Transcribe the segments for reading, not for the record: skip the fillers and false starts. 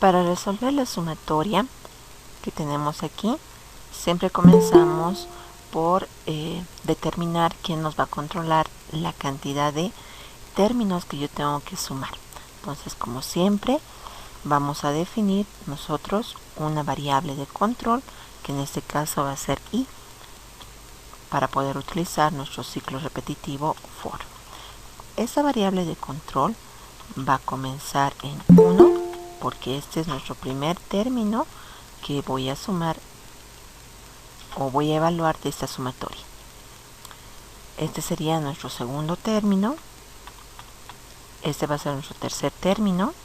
Para resolver la sumatoria que tenemos aquí, siempre comenzamos por determinar quién nos va a controlar la cantidad de términos que yo tengo que sumar. Entonces, como siempre, vamos a definir nosotros una variable de control, que en este caso va a ser i, para poder utilizar nuestro ciclo repetitivo for. Esa variable de control va a comenzar en 1, porque este es nuestro primer término que voy a sumar o voy a evaluar de esta sumatoria. Este sería nuestro segundo término. Este va a ser nuestro tercer término.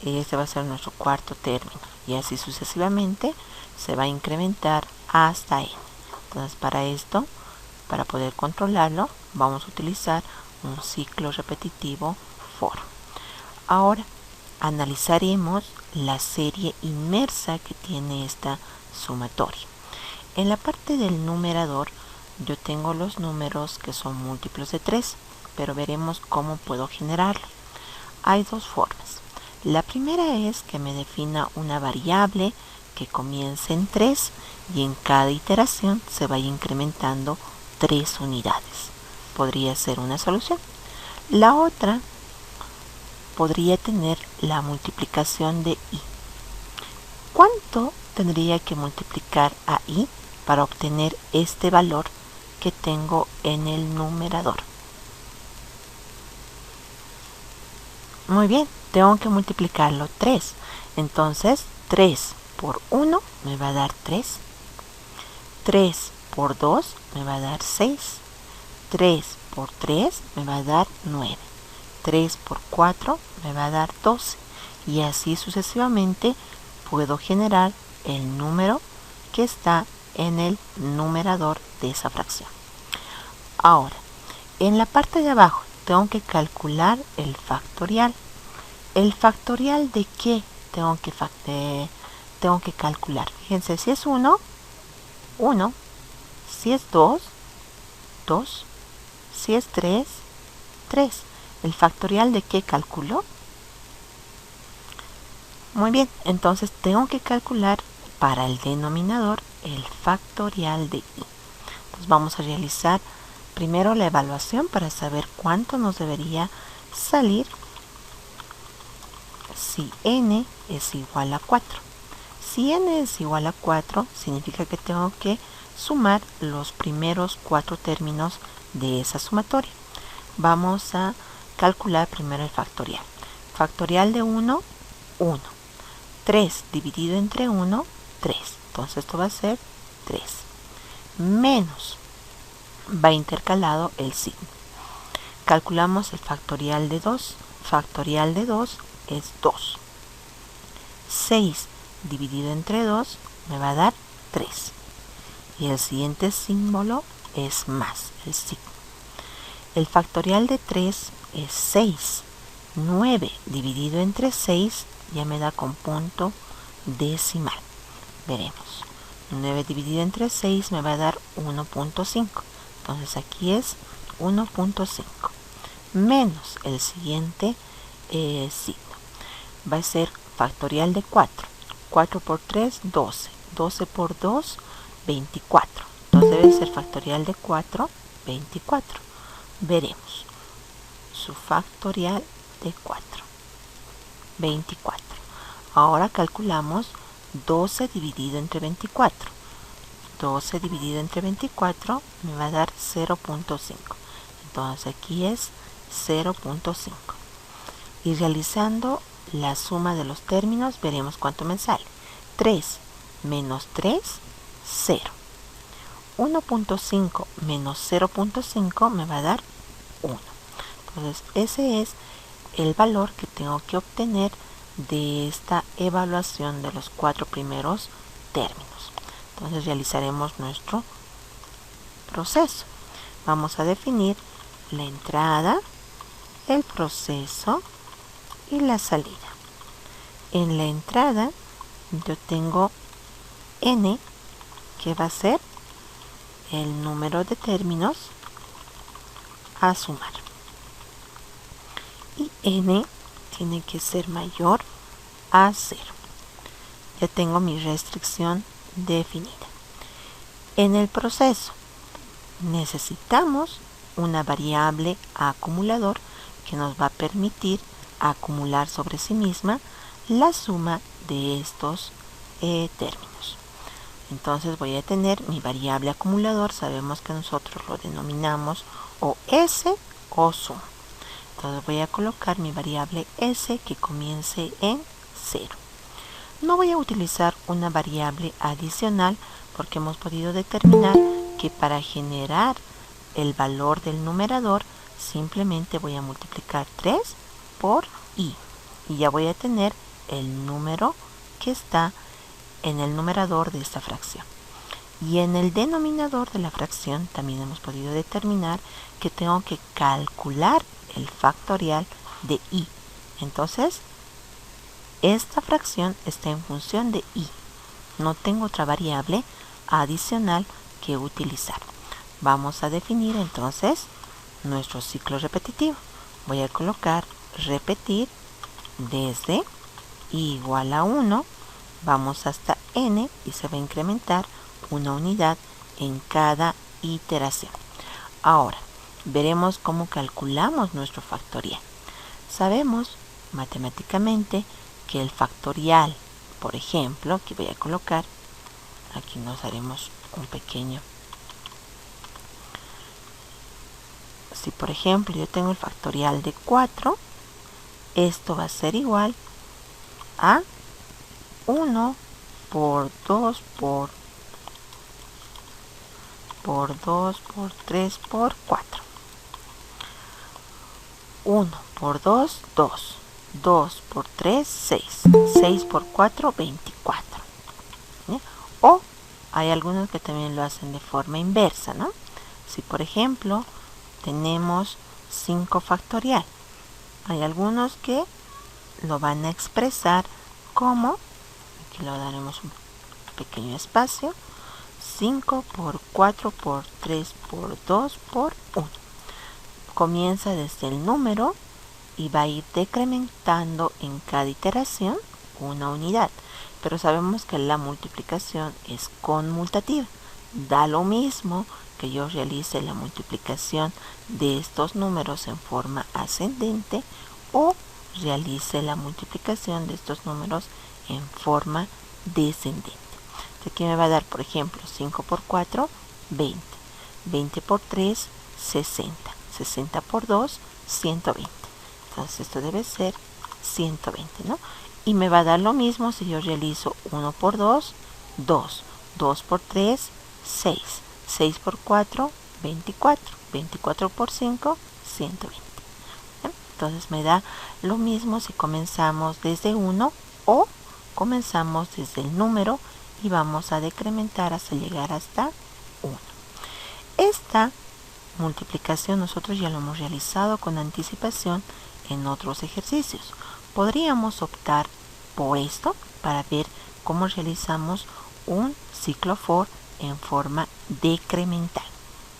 Y este va a ser nuestro cuarto término. Y así sucesivamente se va a incrementar hasta n. Entonces, para esto, para poder controlarlo, vamos a utilizar un ciclo repetitivo for. Ahora analizaremos la serie inmersa que tiene esta sumatoria. En la parte del numerador yo tengo los números que son múltiplos de 3, pero veremos cómo puedo generarlo. Hay dos formas. La primera es que me defina una variable que comience en 3 y en cada iteración se vaya incrementando 3 unidades. Podría ser una solución. La otra podría tener la multiplicación de i. ¿Cuánto tendría que multiplicar a i para obtener este valor que tengo en el numerador? Muy bien, tengo que multiplicarlo 3. Entonces, 3 por 1 me va a dar 3. 3 por 2 me va a dar 6. 3 por 3 me va a dar 9. 3 por 4 me va a dar 12. Y así sucesivamente puedo generar el número que está en el numerador de esa fracción. Ahora, en la parte de abajo tengo que calcular el factorial. ¿El factorial de qué tengo que calcular? Fíjense, si es 1, 1. Si es 2, 2. Si es 3, 3. ¿El factorial de qué calculo? Muy bien, entonces tengo que calcular para el denominador el factorial de i. Entonces vamos a realizar primero la evaluación para saber cuánto nos debería salir si n es igual a 4. Si n es igual a 4, significa que tengo que sumar los primeros 4 términos de esa sumatoria. Vamos a calcular primero el factorial. Factorial de 1, 1. 3 dividido entre 1, 3. Entonces esto va a ser 3. Menos, va intercalado el signo. Calculamos el factorial de 2. Factorial de 2 es 2. 6 dividido entre 2 me va a dar 3. Y el siguiente símbolo es más, el signo. El factorial de 3 es 6. 9 dividido entre 6 ya me da con punto decimal. Veremos. 9 dividido entre 6 me va a dar 1.5. Entonces aquí es 1.5. Menos el siguiente signo. Va a ser factorial de 4. 4 por 3, 12. 12 por 2, 24. Entonces debe ser factorial de 4, 24. Veremos su factorial de 4, 24. Ahora calculamos 12 dividido entre 24. 12 dividido entre 24 me va a dar 0.5. Entonces aquí es 0.5. Y realizando la suma de los términos veremos cuánto me sale. 3 menos 3, 0. 1.5 menos 0.5 me va a dar 1. Entonces ese es el valor que tengo que obtener de esta evaluación de los 4 primeros términos. Entonces realizaremos nuestro proceso. Vamos a definir la entrada, el proceso y la salida. En la entrada yo tengo n, que va a ser el número de términos a sumar. Y n tiene que ser mayor a 0. Ya tengo mi restricción definida. En el proceso necesitamos una variable acumulador que nos va a permitir acumular sobre sí misma la suma de estos términos. Entonces voy a tener mi variable acumulador, sabemos que nosotros lo denominamos o S o suma. Entonces voy a colocar mi variable S que comience en 0. No voy a utilizar una variable adicional porque hemos podido determinar que para generar el valor del numerador simplemente voy a multiplicar 3 por i y ya voy a tener el número que está en el numerador de esta fracción. Y en el denominador de la fracción también hemos podido determinar que tengo que calcular el factorial de i. Entonces, esta fracción está en función de i. No tengo otra variable adicional que utilizar. Vamos a definir entonces nuestro ciclo repetitivo. Voy a colocar repetir desde i igual a 1, vamos hasta n y se va a incrementar una unidad en cada iteración. Ahora, veremos cómo calculamos nuestro factorial. Sabemos matemáticamente que el factorial, por ejemplo, que voy a colocar, aquí nos haremos un pequeño. Si por ejemplo yo tengo el factorial de 4, esto va a ser igual a 1 por 2 por 2 por 3 por 4. 1 por 2, 2. 2 por 3, 6. 6 por 4, 24. ¿Sí? O hay algunos que también lo hacen de forma inversa, ¿no? Si por ejemplo tenemos 5 factorial, hay algunos que lo van a expresar como, aquí lo daremos un pequeño espacio, 5 por 4 por 3 por 2 por 1. Comienza desde el número y va a ir decrementando en cada iteración una unidad. Pero sabemos que la multiplicación es conmutativa. Da lo mismo que yo realice la multiplicación de estos números en forma ascendente o realice la multiplicación de estos números en forma descendente. Aquí me va a dar, por ejemplo, 5 por 4, 20. 20 por 3, 60. 60 por 2, 120. Entonces esto debe ser 120, ¿no? Y me va a dar lo mismo si yo realizo 1 por 2, 2. 2 por 3, 6. 6 por 4, 24. 24 por 5, 120. ¿Bien? Entonces me da lo mismo si comenzamos desde 1 o comenzamos desde el número y vamos a decrementar hasta llegar hasta 1. Esta multiplicación nosotros ya lo hemos realizado con anticipación en otros ejercicios. Podríamos optar por esto para ver cómo realizamos un ciclo for en forma decremental.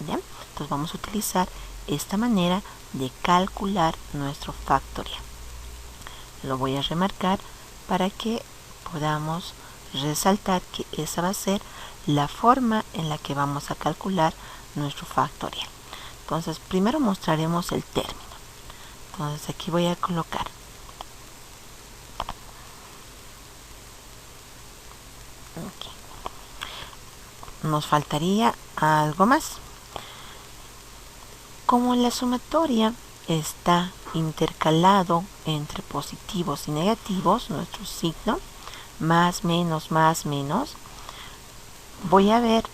¿Bien? Entonces vamos a utilizar esta manera de calcular nuestro factorial. Lo voy a remarcar para que podamos resaltar que esa va a ser la forma en la que vamos a calcular nuestro factorial. Entonces primero mostraremos el término. Entonces aquí voy a colocar nos faltaría algo más. Como la sumatoria está intercalado entre positivos y negativos, nuestro signo, más, menos, voy a ver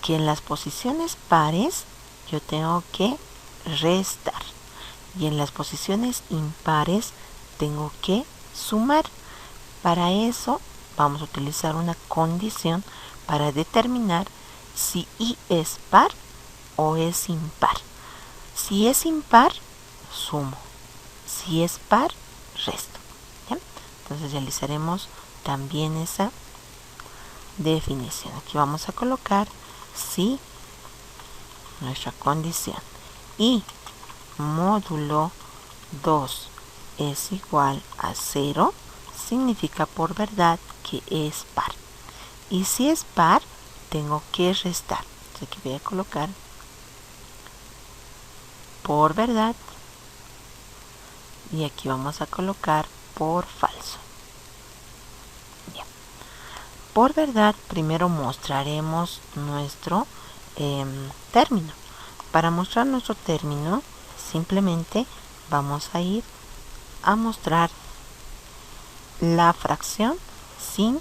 que en las posiciones pares yo tengo que restar y en las posiciones impares tengo que sumar. Para eso vamos a utilizar una condición para determinar si i es par o es impar. Si es impar, sumo. Si es par, resto. ¿Bien? Entonces realizaremos también esa definición. Aquí vamos a colocar si nuestra condición i módulo 2 es igual a 0, significa por verdad que es par. Y si es par, tengo que restar. Entonces aquí voy a colocar por verdad y aquí vamos a colocar por falso. Bien. Por verdad, primero mostraremos nuestro término. Para mostrar nuestro término, simplemente vamos a ir a mostrar la fracción sin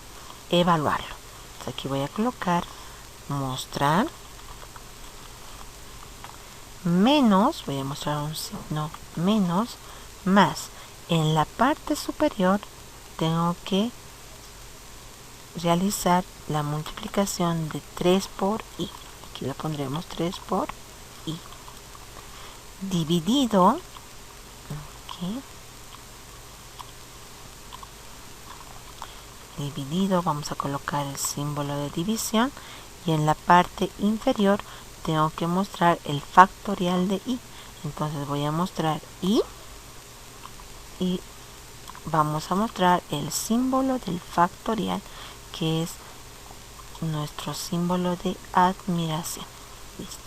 evaluarlo. Entonces aquí voy a colocar mostrar menos, voy a mostrar un signo menos, más. En la parte superior tengo que realizar la multiplicación de 3 por i. Aquí le pondremos 3 por i. Dividido, okay, dividido, vamos a colocar el símbolo de división y en la parte inferior tengo que mostrar el factorial de i. Entonces voy a mostrar i y vamos a mostrar el símbolo del factorial, que es nuestro símbolo de admiración. Listo.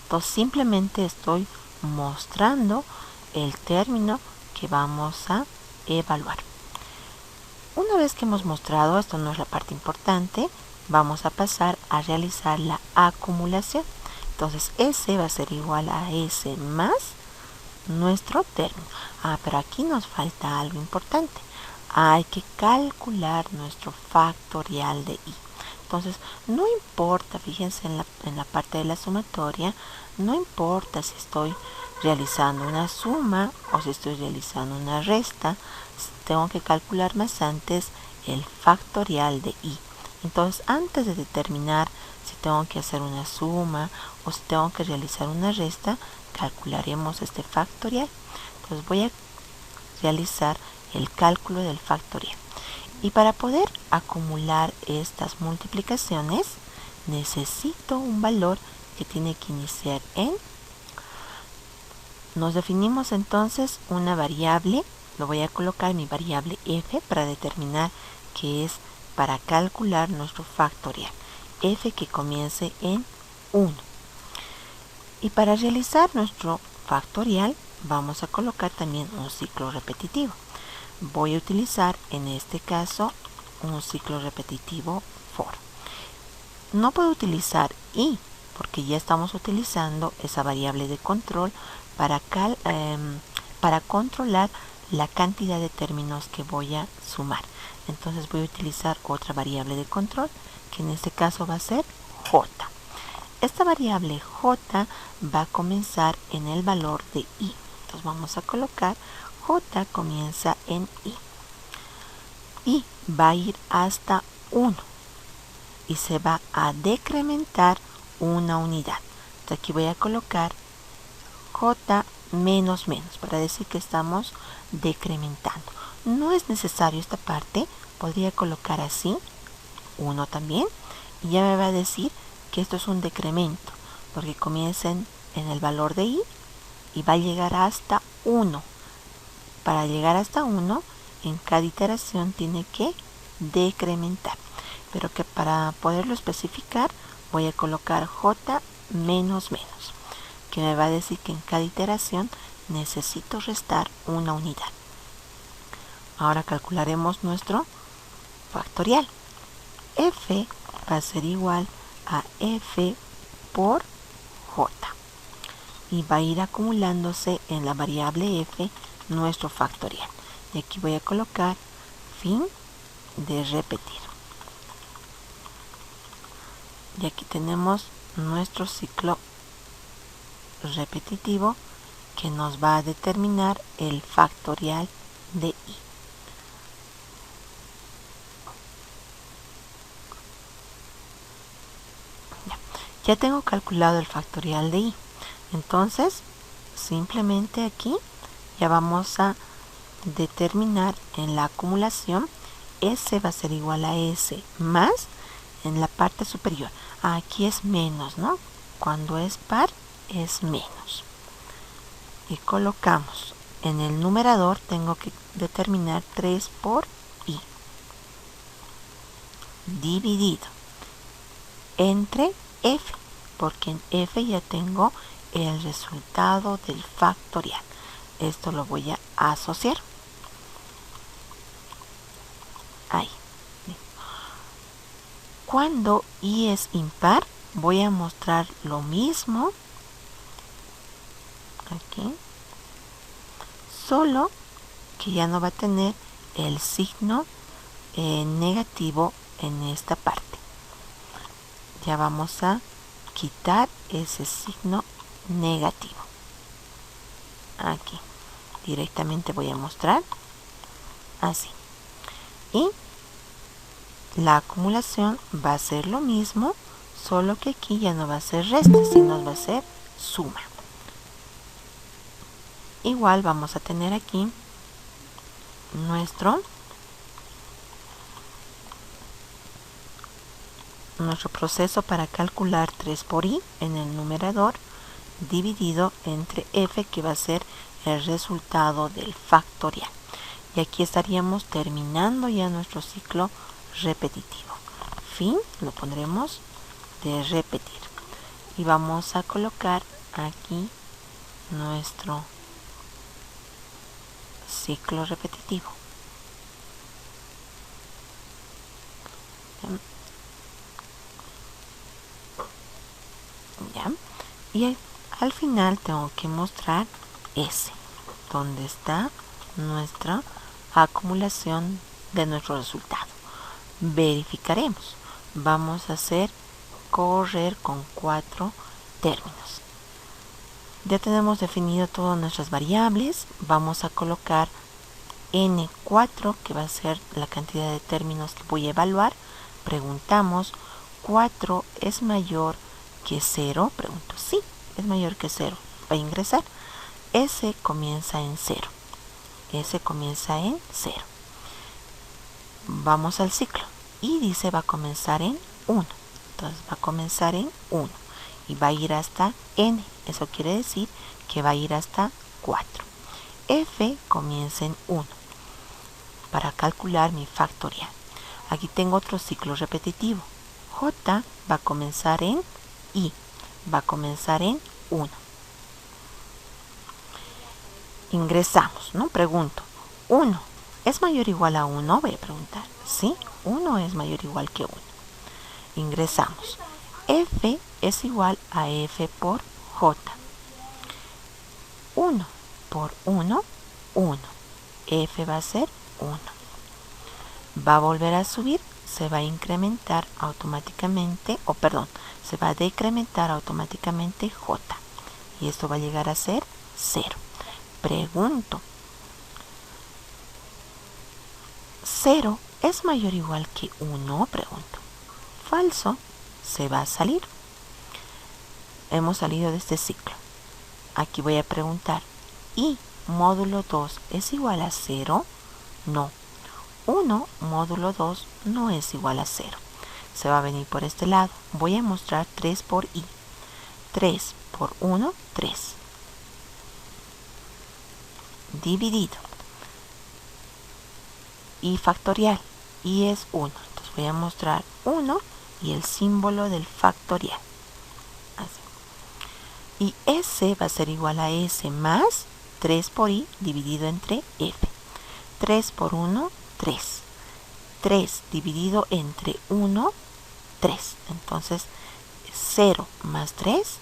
Entonces simplemente estoy mostrando el término que vamos a evaluar. Una vez que hemos mostrado, esto no es la parte importante, vamos a pasar a realizar la acumulación. Entonces S va a ser igual a S más nuestro término. Pero aquí nos falta algo importante. Hay que calcular nuestro factorial de i. Entonces, no importa, fíjense en la parte de la sumatoria, no importa si estoy realizando una suma o si estoy realizando una resta, tengo que calcular más antes el factorial de i. Entonces, antes de determinar si tengo que hacer una suma o si tengo que realizar una resta, calcularemos este factorial. Entonces voy a realizar el cálculo del factorial. Y para poder acumular estas multiplicaciones, necesito un valor que tiene que iniciar en. Nos definimos entonces una variable, lo voy a colocar mi variable f para determinar que es para calcular nuestro factorial. F que comience en 1. Y para realizar nuestro factorial vamos a colocar también un ciclo repetitivo. Voy a utilizar en este caso un ciclo repetitivo for. No puedo utilizar i porque ya estamos utilizando esa variable de control para controlar la cantidad de términos que voy a sumar. Entonces voy a utilizar otra variable de control que en este caso va a ser j. Esta variable j va a comenzar en el valor de i. Entonces vamos a colocar j comienza en i. Y va a ir hasta 1. Y se va a decrementar una unidad. Entonces aquí voy a colocar j menos menos para decir que estamos decrementando. No es necesario esta parte. Podría colocar así 1 también. Y ya me va a decir que esto es un decremento, porque comienza en el valor de i y va a llegar hasta 1. Para llegar hasta 1, en cada iteración tiene que decrementar. Pero que para poderlo especificar, voy a colocar j menos menos, que me va a decir que en cada iteración necesito restar una unidad. Ahora calcularemos nuestro factorial. F va a ser igual a f por j y va a ir acumulándose en la variable f nuestro factorial. Y aquí voy a colocar fin de repetir. Y aquí tenemos nuestro ciclo repetitivo que nos va a determinar el factorial de i. Ya tengo calculado el factorial de i. Entonces, simplemente aquí ya vamos a determinar en la acumulación S va a ser igual a S más en la parte superior. Aquí es menos, ¿no? Cuando es par es menos. Y colocamos En el numerador tengo que determinar 3 por i dividido entre f, porque en f ya tengo el resultado del factorial. Esto lo voy a asociar. Ahí. Cuando i es impar, voy a mostrar lo mismo. Aquí. Solo que ya no va a tener el signo negativo en esta parte. Ya vamos a quitar ese signo negativo. Aquí. Directamente voy a mostrar así. Y la acumulación va a ser lo mismo, solo que aquí ya no va a ser resta, sino va a ser suma. Igual vamos a tener aquí nuestro proceso para calcular 3 por i en el numerador dividido entre f, que va a ser el resultado del factorial. Y aquí estaríamos terminando ya nuestro ciclo repetitivo. Fin, lo pondremos de repetir. Y vamos a colocar aquí nuestro ciclo repetitivo. ¿Ya? Y al final tengo que mostrar S, donde está nuestra acumulación de nuestro resultado. Verificaremos. Vamos a hacer correr con 4 términos. Ya tenemos definido todas nuestras variables. Vamos a colocar n4, que va a ser la cantidad de términos que voy a evaluar. Preguntamos, ¿4 es mayor que 0? Pregunto, sí, es mayor que 0. Va a ingresar. S comienza en 0. S comienza en 0. Vamos al ciclo. Y dice va a comenzar en 1. Entonces va a comenzar en 1. Y va a ir hasta n. Eso quiere decir que va a ir hasta 4. F comienza en 1. Para calcular mi factorial. Aquí tengo otro ciclo repetitivo. J va a comenzar en i. Va a comenzar en 1. Ingresamos, ¿no? Pregunto, 1 ¿es mayor o igual a 1? Voy a preguntar. Sí, 1 es mayor o igual que 1. Ingresamos. F es igual a F por J. 1 por 1, 1. F va a ser 1. Va a volver a subir, se va a incrementar automáticamente, se va a decrementar automáticamente J. Y esto va a llegar a ser 0. Pregunto, ¿0 es mayor o igual que 1? Pregunto. Falso, se va a salir. Hemos salido de este ciclo. Aquí voy a preguntar, ¿y módulo 2 es igual a 0? No. 1 módulo 2 no es igual a 0. Se va a venir por este lado. Voy a mostrar 3 por i. 3 por 1, 3. Dividido. Y factorial. Y es 1. Entonces voy a mostrar 1 y el símbolo del factorial. Así. Y S va a ser igual a S más 3 por i dividido entre F. 3 por 1, 3. 3 dividido entre 1, 3. Entonces 0 más 3,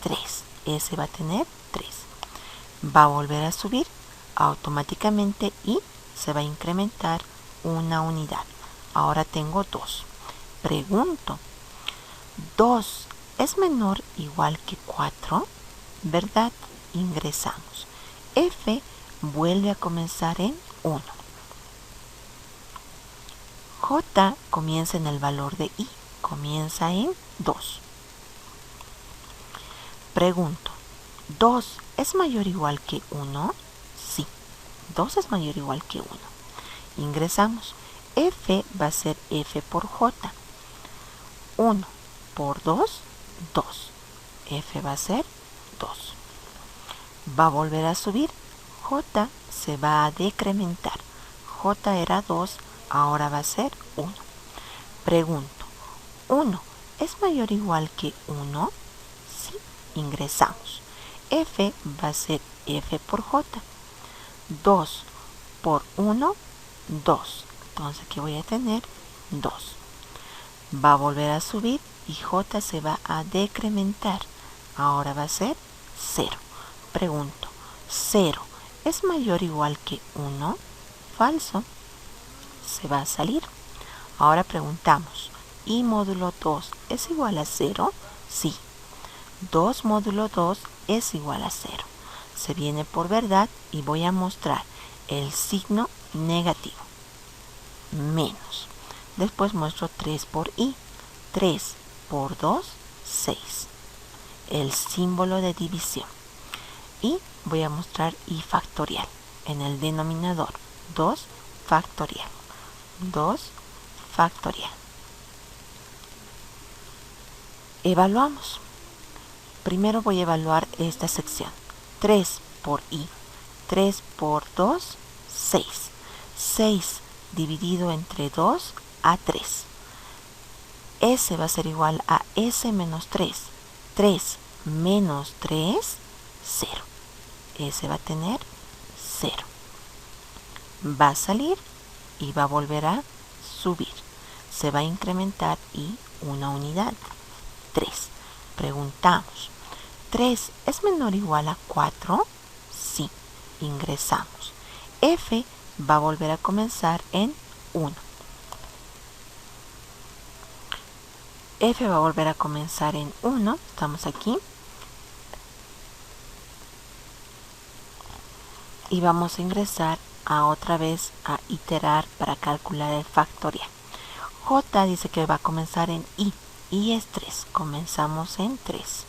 3. S va a tener 3. Va a volver a subir automáticamente y se va a incrementar una unidad. Ahora tengo 2. Pregunto, ¿2 es menor o igual que 4? ¿Verdad? Ingresamos. F vuelve a comenzar en 1. J comienza en el valor de i, comienza en 2. Pregunto, ¿2 es mayor o igual que 1? Sí, 2 es mayor o igual que 1. Ingresamos. F va a ser F por J. 1 por 2, 2. F va a ser 2. Va a volver a subir J se va a decrementar. J era 2, ahora va a ser 1. Pregunto, ¿1 es mayor o igual que 1? Sí, ingresamos. F va a ser F por J. 2 por 1, 2. Entonces aquí voy a tener 2. Va a volver a subir y J se va a decrementar. Ahora va a ser 0. Pregunto, ¿0 es mayor o igual que 1? Falso. Se va a salir. Ahora preguntamos, ¿y módulo 2 es igual a 0? Sí. 2 módulo 2 es igual a 0. Se viene por verdad y voy a mostrar el signo negativo. Menos. Después muestro 3 por i. 3 por 2, 6. El símbolo de división. Y voy a mostrar i factorial. En el denominador, 2 factorial. 2 factorial. Evaluamos. Primero voy a evaluar esta sección. 3 por i. 3 por 2, 6. 6 dividido entre 2 a 3. S va a ser igual a S menos 3. 3 menos 3, 0. S va a tener 0. Va a salir y va a volver a subir. Se va a incrementar y una unidad. 3. Preguntamos, ¿3 es menor o igual a 4? Sí. Ingresamos. F va a volver a comenzar en 1. F va a volver a comenzar en 1. Estamos aquí. Y vamos a ingresar a otra vez a iterar para calcular el factorial. J dice que va a comenzar en i. I es 3. Comenzamos en 3.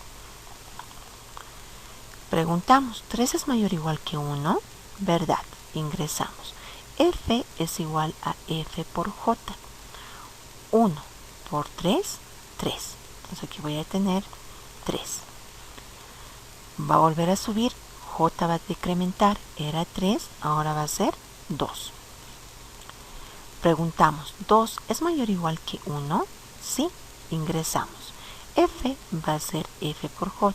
Preguntamos, ¿3 es mayor o igual que 1? Verdad. Ingresamos. F es igual a F por J. 1 por 3, 3. Entonces aquí voy a tener 3. Va a volver a subir. J va a decrementar. Era 3, ahora va a ser 2. Preguntamos, ¿2 es mayor o igual que 1? Sí. Ingresamos. F va a ser F por J.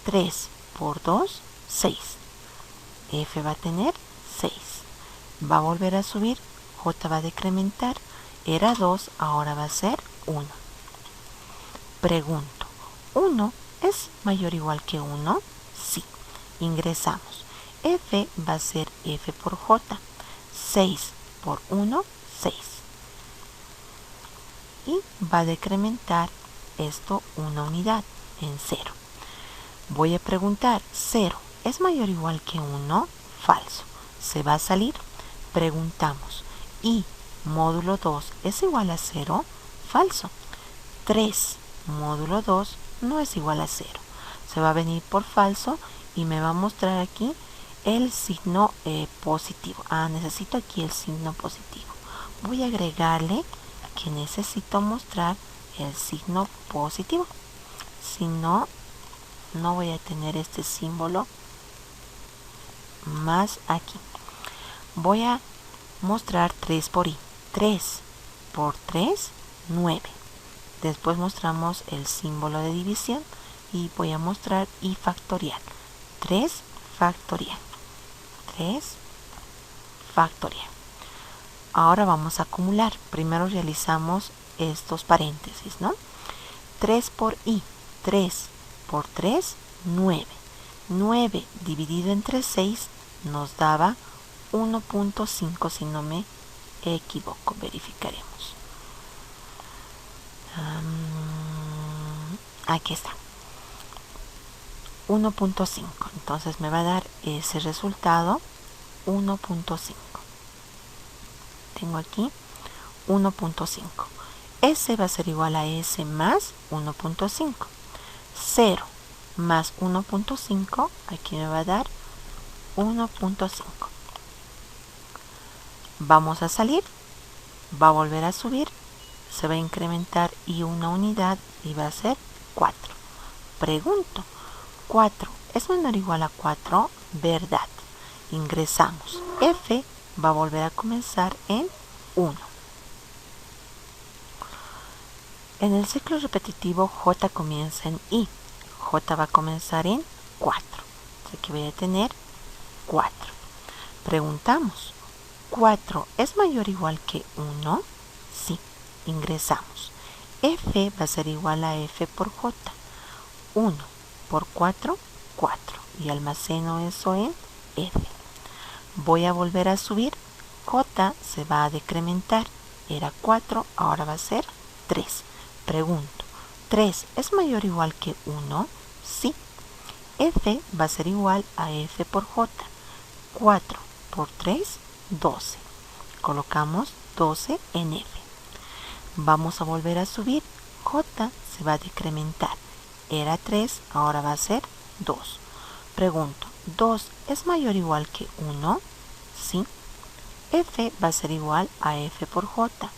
3 por 2, 6. F va a tener 6. Va a volver a subir. J va a decrementar. Era 2, ahora va a ser 1. Pregunto, ¿1 es mayor o igual que 1? Sí. Ingresamos. F va a ser F por J. 6 por 1, 6. Y va a decrementar esto una unidad en 0. Voy a preguntar, ¿0 es mayor o igual que 1? Falso. Se va a salir. Preguntamos, ¿y módulo 2 es igual a 0? Falso. 3 módulo 2 no es igual a 0. Se va a venir por falso y me va a mostrar aquí el signo positivo. Necesito aquí el signo positivo. Voy a agregarle que necesito mostrar el signo positivo. Si no, no voy a tener este símbolo más aquí. Voy a mostrar 3 por i. 3 por 3, 9. Después mostramos el símbolo de división y voy a mostrar i factorial. 3 factorial. 3 factorial. Ahora vamos a acumular. Primero realizamos estos paréntesis, ¿no? 3 por i. 3 por 3, 9. 9 dividido entre 6 nos daba 1.5 si no me equivoco. Verificaremos. Aquí está. 1.5. Entonces me va a dar ese resultado 1.5. Tengo aquí 1.5. S va a ser igual a S más 1.5. 0 más 1.5, aquí me va a dar 1.5. Vamos a salir, va a volver a subir, se va a incrementar y una unidad y va a ser 4. Pregunto, ¿4 es menor o igual a 4? Verdad. Ingresamos. F va a volver a comenzar en 1. En el ciclo repetitivo J comienza en I. J va a comenzar en 4. Así que voy a tener 4. Preguntamos, ¿4 es mayor o igual que 1? Sí. Ingresamos. F va a ser igual a F por J. 1 por 4, 4. Y almaceno eso en F. Voy a volver a subir. J se va a decrementar. Era 4, ahora va a ser 3. Pregunto, ¿3 es mayor o igual que 1? Sí. F va a ser igual a F por J. 4 por 3, 12. Colocamos 12 en F. Vamos a volver a subir. J se va a decrementar. Era 3, ahora va a ser 2. Pregunto, ¿2 es mayor o igual que 1? Sí. F va a ser igual a F por J.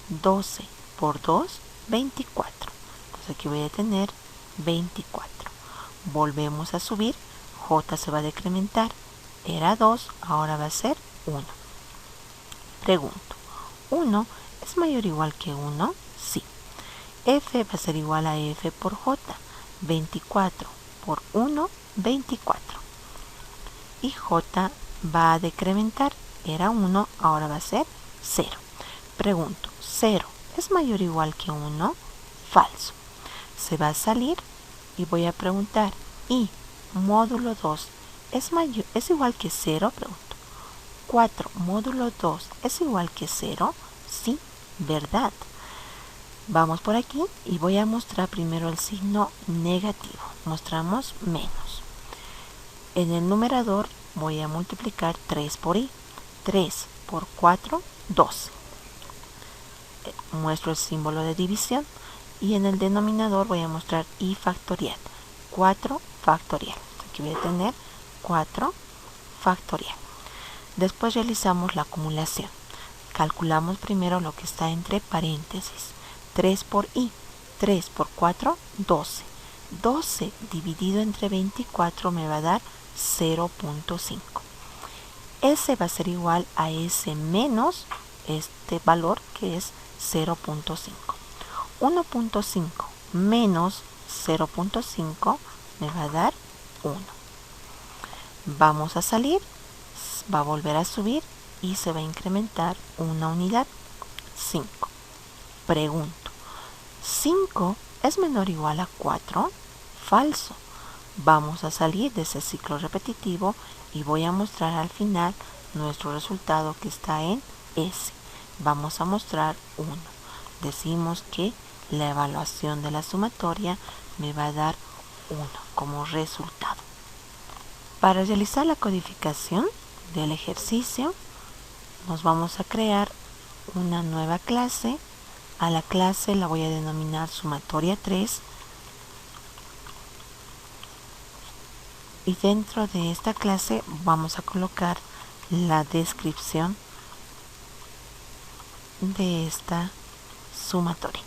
12 por 2, 24. Entonces aquí voy a tener 24. Volvemos a subir. J se va a decrementar. Era 2, ahora va a ser 1. Pregunto, ¿1 es mayor o igual que 1? Sí. F va a ser igual a F por J. 24 por 1, 24. Y J va a decrementar. Era 1, ahora va a ser 0. Pregunto, ¿0 es mayor o igual que 1? Falso. Se va a salir y voy a preguntar, ¿y módulo 2 es igual que 0? Pregunto. 4 módulo 2 es igual que 0. Sí, verdad. Vamos por aquí y voy a mostrar primero el signo negativo. Mostramos menos. En el numerador voy a multiplicar 3 por i. 3 por 4, 12. Muestro el símbolo de división. Y en el denominador voy a mostrar i factorial. 4 factorial. Aquí voy a tener 4 factorial. Después realizamos la acumulación. Calculamos primero lo que está entre paréntesis. 3 por i. 3 por 4, 12. 12 dividido entre 24 me va a dar 0.5. S va a ser igual a S menos este valor que es 0.5. 1.5 menos 0.5 me va a dar 1. Vamos a salir, va a volver a subir y se va a incrementar una unidad, 5. Pregunto, ¿5 es menor o igual a 4? Falso. Vamos a salir de ese ciclo repetitivo y voy a mostrar al final nuestro resultado que está en S. Vamos a mostrar 1. Decimos que la evaluación de la sumatoria me va a dar 1 como resultado. Para realizar la codificación del ejercicio, nos vamos a crear una nueva clase. A la clase la voy a denominar sumatoria 3. Y dentro de esta clase vamos a colocar la descripción de esta sumatoria.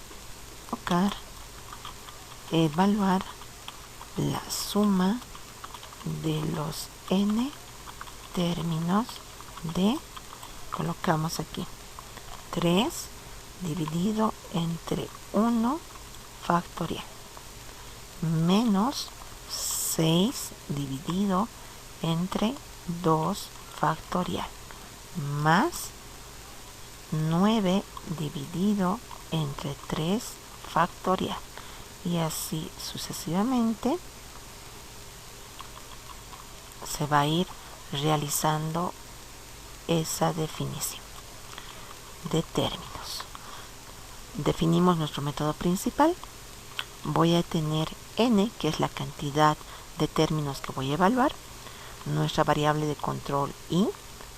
Evaluar la suma de los n términos de, colocamos aquí, 3 dividido entre 1 factorial menos 6 dividido entre 2 factorial más 9 dividido entre 3 factorial, y así sucesivamente se va a ir realizando esa definición de términos. Definimos nuestro método principal. Voy a tener n, que es la cantidad de términos que voy a evaluar, nuestra variable de control i,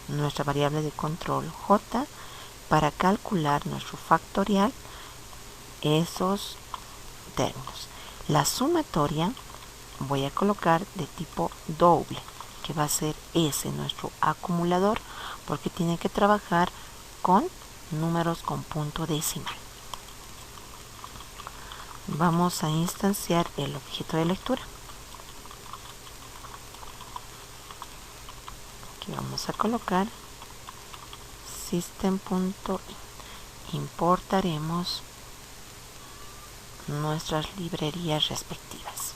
nuestra variable de control j, para calcular nuestro factorial, esos términos. La sumatoria voy a colocar de tipo doble, que va a ser S, nuestro acumulador, porque tiene que trabajar con números con punto decimal. Vamos a instanciar el objeto de lectura. Aquí Aquí vamos a colocar system.in. Importaremos nuestras librerías respectivas.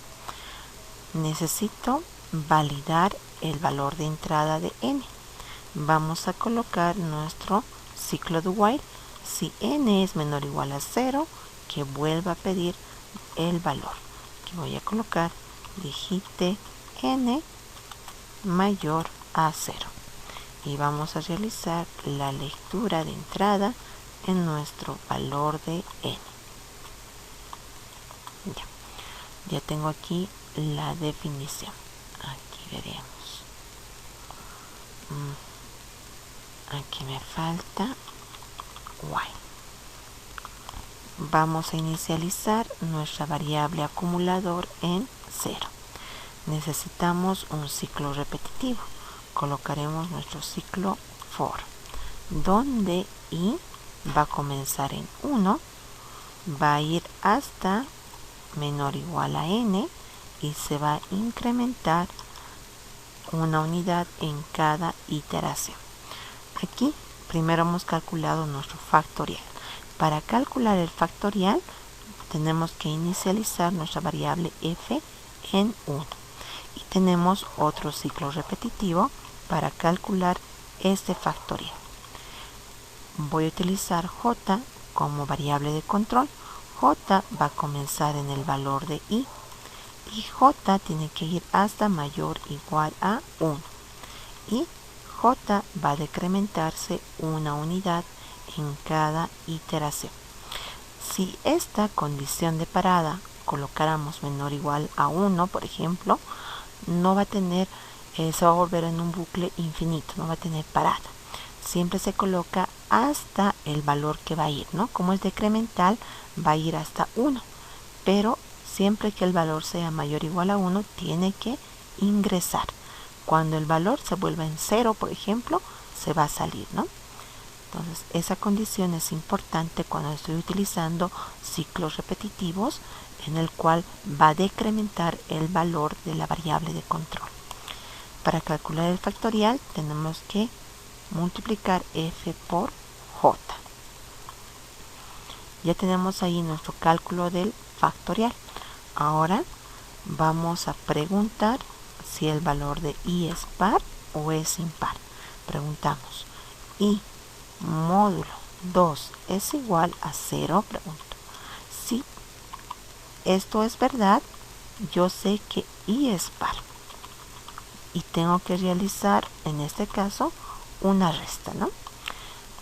Necesito validar el valor de entrada de n. Vamos a colocar nuestro ciclo do while. Si n es menor o igual a 0, que vuelva a pedir el valor. Aquí voy a colocar digite n mayor a 0. Y vamos a realizar la lectura de entrada en nuestro valor de n. Ya tengo aquí la definición. Aquí veremos. Aquí me falta while. Vamos a inicializar nuestra variable acumulador en 0. Necesitamos un ciclo repetitivo. Colocaremos nuestro ciclo for, donde i va a comenzar en 1, va a ir hasta menor o igual a n y se va a incrementar una unidad en cada iteración. Aquí primero hemos calculado nuestro factorial. Para calcular el factorial tenemos que inicializar nuestra variable f en 1 y tenemos otro ciclo repetitivo para calcular este factorial. Voy a utilizar j como variable de control. J va a comenzar en el valor de i y j tiene que ir hasta mayor o igual a 1 y j va a decrementarse una unidad en cada iteración. Si esta condición de parada colocáramos menor o igual a 1, por ejemplo, no va a tener, se va a volver en un bucle infinito, no va a tener parada. Siempre se coloca hasta el valor que va a ir, ¿no? Como es decremental, va a ir hasta 1, pero siempre que el valor sea mayor o igual a 1, tiene que ingresar. Cuando el valor se vuelva en 0, por ejemplo, se va a salir, ¿no? Entonces, esa condición es importante cuando estoy utilizando ciclos repetitivos en el cual va a decrementar el valor de la variable de control. Para calcular el factorial tenemos que multiplicar f por j. Ya tenemos ahí nuestro cálculo del factorial. Ahora vamos a preguntar si el valor de i es par o es impar. Preguntamos, i módulo 2 es igual a 0, pregunto. Si esto es verdad, yo sé que i es par y tengo que realizar, en este caso, una resta, ¿no?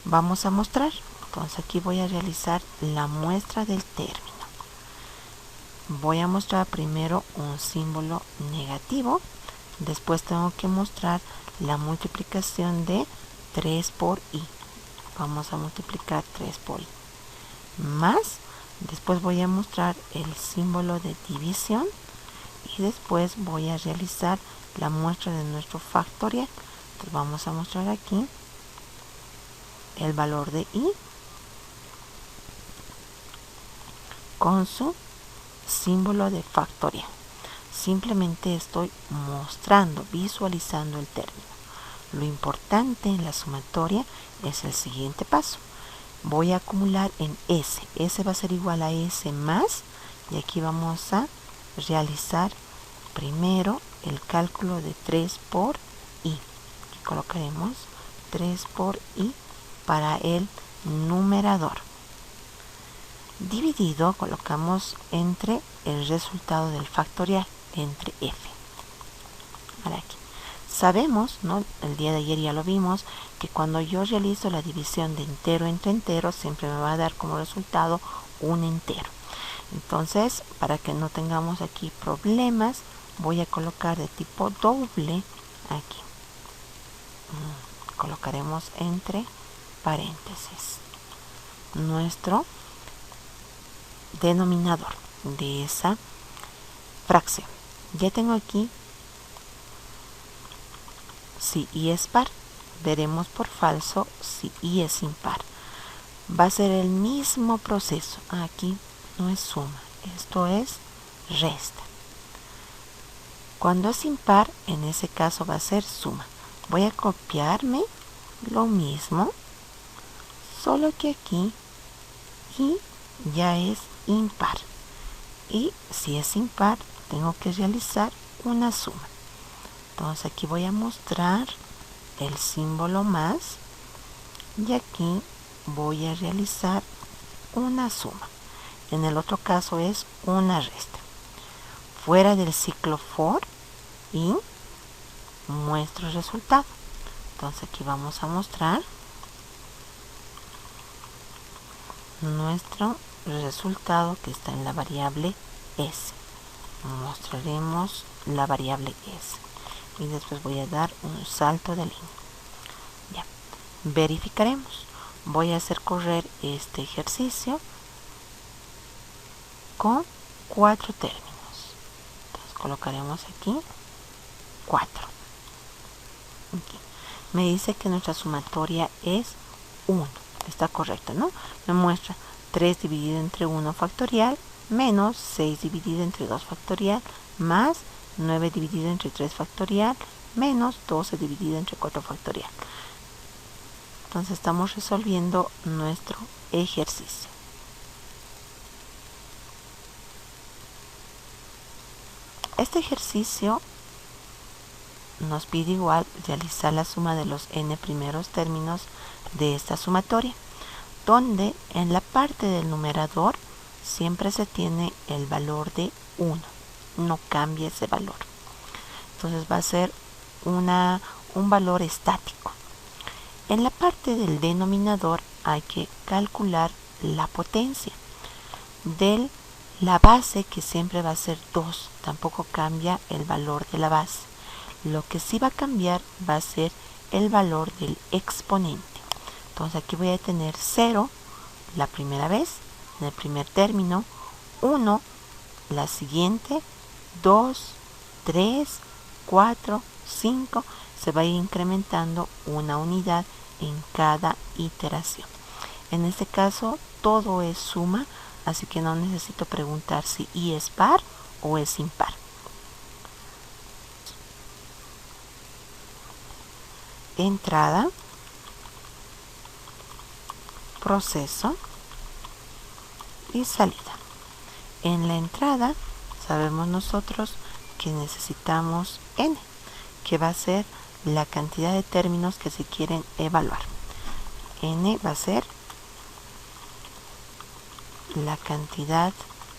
Vamos a mostrar. Entonces aquí voy a realizar la muestra del término. Voy a mostrar primero un símbolo negativo. Después tengo que mostrar la multiplicación de 3 por i. Vamos a multiplicar 3 por i. Más, después voy a mostrar el símbolo de división. Y después voy a realizar la muestra de nuestro factorial. Entonces vamos a mostrar aquí el valor de i con su símbolo de factorial. Simplemente estoy mostrando, visualizando el término. Lo importante en la sumatoria es el siguiente paso. Voy a acumular en s. S va a ser igual a s más, y aquí vamos a realizar primero el cálculo de 3 por i. Aquí colocaremos 3 por i para el numerador. Dividido colocamos entre el resultado del factorial, entre f. Ahora aquí. Sabemos, ¿no? El día de ayer ya lo vimos, que cuando yo realizo la división de entero entre entero, siempre me va a dar como resultado un entero. Entonces, para que no tengamos aquí problemas, voy a colocar de tipo doble aquí. Colocaremos entre paréntesis nuestro denominador de esa fracción. Ya tengo aquí si i es par. Veremos por falso si i es impar. Va a ser el mismo proceso. Aquí no es suma, esto es resta. Cuando es impar, en ese caso va a ser suma. Voy a copiarme lo mismo, solo que aquí y ya es impar. Y si es impar, tengo que realizar una suma. Entonces aquí voy a mostrar el símbolo más y aquí voy a realizar una suma. En el otro caso es una resta. Fuera del ciclo for y muestro el resultado. Entonces aquí vamos a mostrar nuestro resultado que está en la variable s. Mostraremos la variable s y después voy a dar un salto de línea. Ya, verificaremos. Voy a hacer correr este ejercicio con 4 términos. Entonces colocaremos aquí 4. Aquí. Me dice que nuestra sumatoria es 1. Está correcto, ¿no? Me muestra 3 dividido entre 1 factorial menos 6 dividido entre 2 factorial más 9 dividido entre 3 factorial menos 12 dividido entre 4 factorial. Entonces estamos resolviendo nuestro ejercicio. Este ejercicio nos pide igual realizar la suma de los n primeros términos de esta sumatoria, donde en la parte del numerador siempre se tiene el valor de 1, no cambia ese valor. Entonces va a ser un valor estático. En la parte del denominador hay que calcular la potencia de la base, que siempre va a ser 2, tampoco cambia el valor de la base. Lo que sí va a cambiar va a ser el valor del exponente. Entonces aquí voy a tener 0 la primera vez, en el primer término, 1 la siguiente, 2, 3, 4, 5, se va a ir incrementando una unidad en cada iteración. En este caso todo es suma, así que no necesito preguntar si i es par o es impar. Entrada, proceso y salida. En la entrada sabemos nosotros que necesitamos n, que va a ser la cantidad de términos que se quieren evaluar. N va a ser la cantidad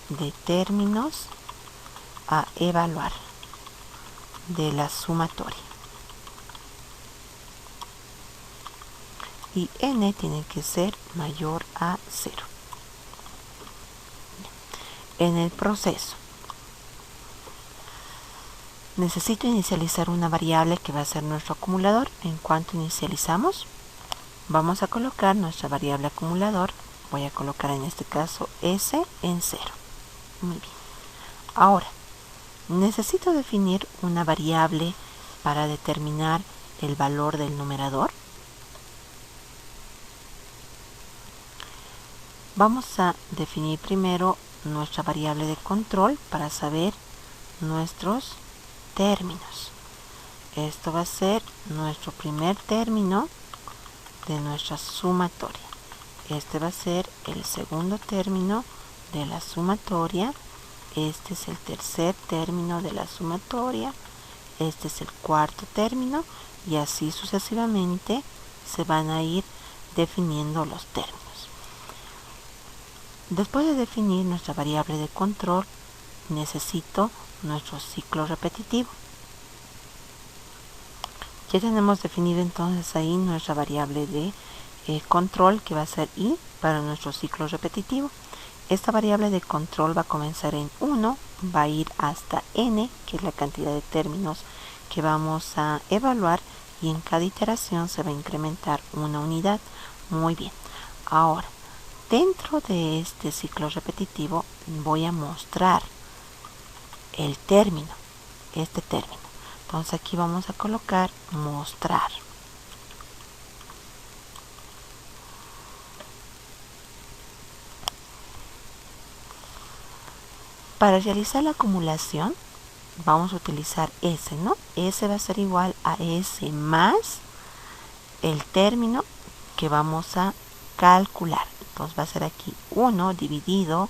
de términos a evaluar de la sumatoria. Y n tiene que ser mayor a 0. En el proceso necesito inicializar una variable que va a ser nuestro acumulador. En cuanto inicializamos, vamos a colocar nuestra variable acumulador. Voy a colocar en este caso s en 0. Muy bien. Ahora, necesito definir una variable para determinar el valor del numerador. Vamos a definir primero nuestra variable de control para saber nuestros términos. Esto va a ser nuestro primer término de nuestra sumatoria. Este va a ser el segundo término de la sumatoria. Este es el tercer término de la sumatoria. Este es el cuarto término y así sucesivamente se van a ir definiendo los términos. Después de definir nuestra variable de control, necesito nuestro ciclo repetitivo. Ya tenemos definido entonces ahí nuestra variable de control, que va a ser i para nuestro ciclo repetitivo. Esta variable de control va a comenzar en 1, va a ir hasta n, que es la cantidad de términos que vamos a evaluar, y en cada iteración se va a incrementar una unidad. Muy bien. Ahora, dentro de este ciclo repetitivo voy a mostrar el término, este término. Entonces aquí vamos a colocar mostrar. Para realizar la acumulación vamos a utilizar S, ¿no? S va a ser igual a S más el término que vamos a calcular. Entonces va a ser aquí 1 dividido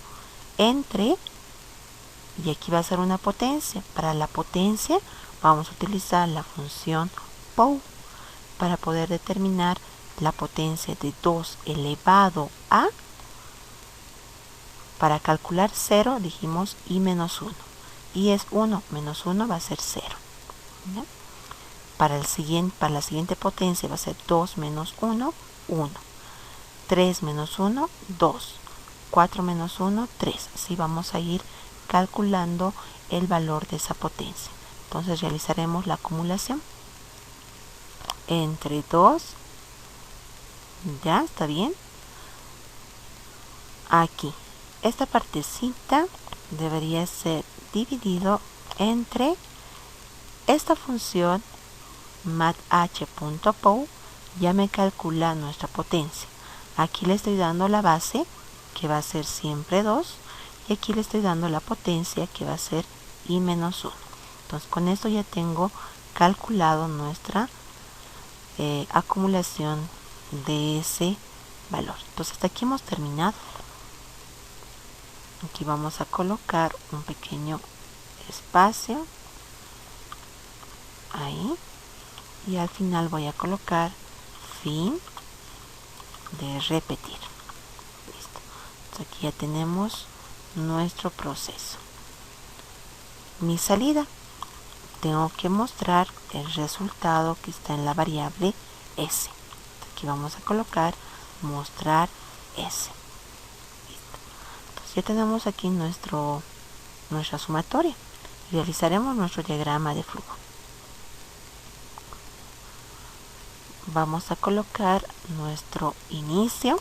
entre, y aquí va a ser una potencia. Para la potencia vamos a utilizar la función POW para poder determinar la potencia de 2 elevado a, para calcular 0 dijimos I menos 1. Y es 1 menos 1 va a ser 0. ¿Ya? Para la siguiente potencia va a ser 2 menos 1, 1. 3 menos 1, 2. 4 menos 1, 3. Así vamos a ir calculando el valor de esa potencia. Entonces realizaremos la acumulación entre 2. Ya, está bien. Aquí, esta partecita debería ser dividido entre esta función math.pow. Ya me calcula nuestra potencia. Aquí le estoy dando la base, que va a ser siempre 2, y aquí le estoy dando la potencia, que va a ser I menos 1. Entonces con esto ya tengo calculado nuestra acumulación de ese valor. Entonces hasta aquí hemos terminado. Aquí vamos a colocar un pequeño espacio ahí, y al final voy a colocar fin de repetir. Listo. Entonces aquí ya tenemos nuestro proceso. Mi salida, tengo que mostrar el resultado que está en la variable S. Aquí vamos a colocar mostrar S. Listo. Entonces ya tenemos aquí nuestra sumatoria. Realizaremos nuestro diagrama de flujo. Vamos a colocar nuestro inicio.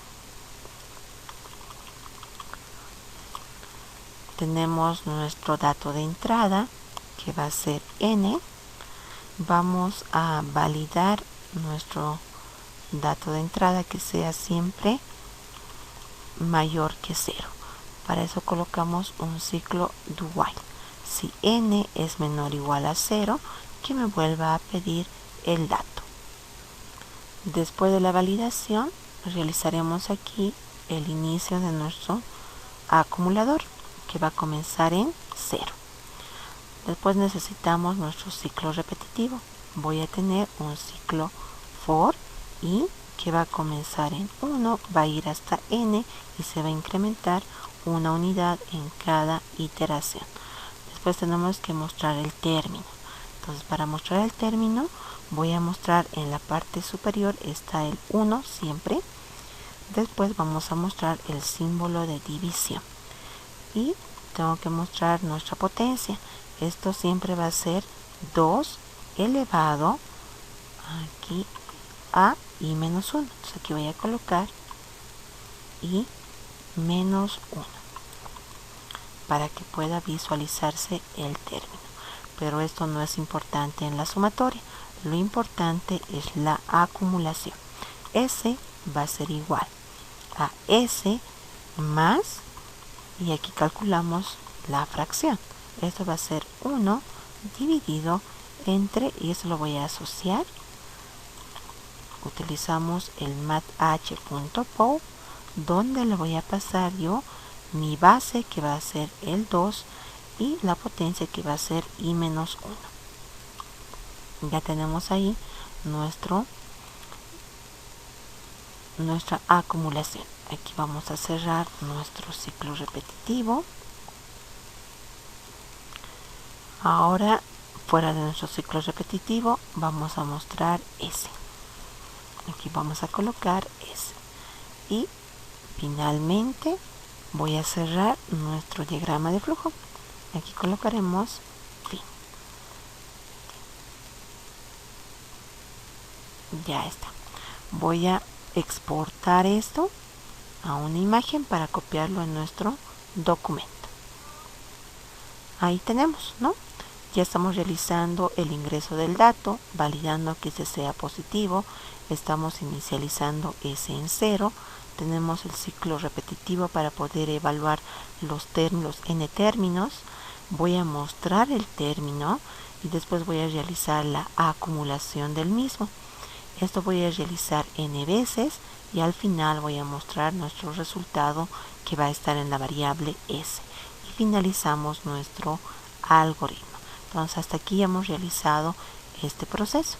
Tenemos nuestro dato de entrada, que va a ser N. Vamos a validar nuestro dato de entrada que sea siempre mayor que 0. Para eso colocamos un ciclo do while. Si N es menor o igual a 0, que me vuelva a pedir el dato. Después de la validación, realizaremos aquí el inicio de nuestro acumulador, que va a comenzar en 0. Después necesitamos nuestro ciclo repetitivo. Voy a tener un ciclo for i que va a comenzar en 1, va a ir hasta n y se va a incrementar una unidad en cada iteración. Después tenemos que mostrar el término. Entonces, para mostrar el término, voy a mostrar en la parte superior está el 1 siempre. Después vamos a mostrar el símbolo de división. Y tengo que mostrar nuestra potencia. Esto siempre va a ser 2 elevado aquí a I menos 1. Entonces aquí voy a colocar I menos 1 para que pueda visualizarse el término. Pero esto no es importante en la sumatoria. Lo importante es la acumulación. S va a ser igual a S más, y aquí calculamos la fracción. Esto va a ser 1 dividido entre, y eso lo voy a asociar. Utilizamos el math.pow, donde le voy a pasar yo mi base, que va a ser el 2, y la potencia, que va a ser I menos 1. Ya tenemos ahí nuestra acumulación. Aquí vamos a cerrar nuestro ciclo repetitivo. Ahora, fuera de nuestro ciclo repetitivo, vamos a mostrar S. Aquí vamos a colocar S. Y finalmente voy a cerrar nuestro diagrama de flujo. Aquí colocaremos fin. Ya está. Voy a exportar esto a una imagen para copiarlo en nuestro documento. Ahí tenemos, ¿no? Ya estamos realizando el ingreso del dato, validando que ese sea positivo. Estamos inicializando S en 0. Tenemos el ciclo repetitivo para poder evaluar los n términos. voy a mostrar el término y después voy a realizar la acumulación del mismo. Esto voy a realizar n veces y al final voy a mostrar nuestro resultado que va a estar en la variable s. Y finalizamos nuestro algoritmo. Entonces hasta aquí hemos realizado este proceso.